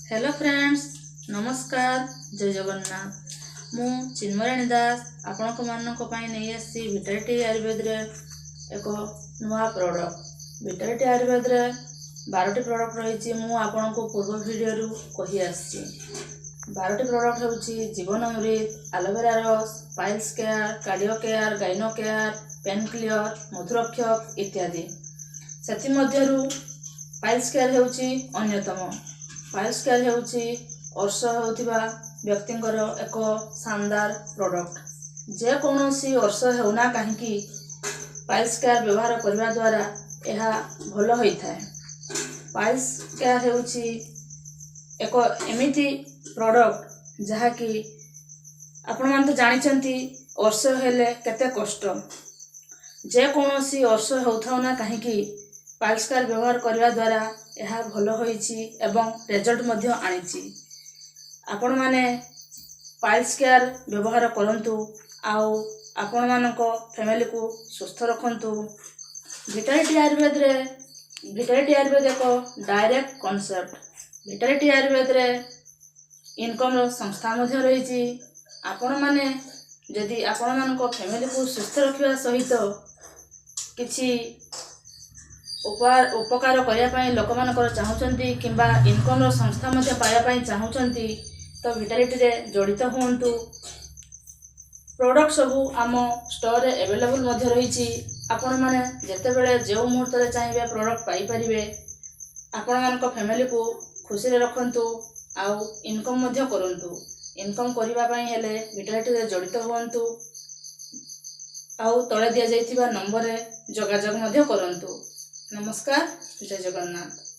Hello friends, नमस्कार। जय जगन्नाथ। मु चिन्मयाणी दास आपण मानक नहीं आसी विटालिटी आयुर्वेद रे एक नुआ प्रोडक्ट। विटालिटी आयुर्वेद रे 12टी प्रोडक्ट रही। मु आपण को पूर्व वीडियो रु कही आसी 12टी प्रोडक्ट होची जीवन अमृत, एलोवेरा रस, piles care, cardio care, gyno care, pain clear, Madhurakshak इत्यादि। सेथि मध्यरु पाइल्स केयर होची अन्यतम। पाइल्स केयर होची अर्श होतिबा व्यक्तिंकर एक शानदार प्रोडक्ट। जे कोनोसी अर्श हेउना काहेकि पाइल्स केयर व्यवहार करबा द्वारा यह भल होइथाय। पाइल्स केयर होची एक एमिति प्रोडक्ट जहा कि आपण मान तो जानिचंती अर्श हेले केते कष्ट। जे कोनोसी अर्श होथाउना काहेकि पाइल्स केयर व्यवहार करबा द्वारा यह भल होइछि एवं रिजल्ट मध्य आनिछि। आपण माने पाइल्स केयर व्यवहार करंतु आउ आपण मानको फैमिली को सुस्थ रखंतु। विटालिटी आयुर्वेद रे विटालिटी आयुर्वेद एक डायरेक्ट कांसेप्ट। विटालिटी आयुर्वेद रे इनकम रो संस्था मध्य रहिछि। आपण माने यदि आपण मानको फैमिली को सुस्थ रखिबा सहित किछि उपकार करने लोक मानकर चाहूँगी किंबा इनकम संस्था मध्य पाइबापी चाहूँगी तो विटालिटी रे जड़ित हुंतु। प्रोडक्ट सबू आम स्टोर रे अवेलेबल मध्य रही। आपण माने जेते बेले जो मुहूर्त रे चाहिए प्रोडक्ट पाई परिबे। आपण मानक फैमिली को खुशी रे रखंतु आउ इनकम मध्य करंतु। इनकम करिबा पई हेले विटालिटी रे जड़ित हुंतु आउ तळे दिया जाइथिबा नंबर रे जोगाजोग मध्य करंतु। नमस्कार। जय जगन्नाथ।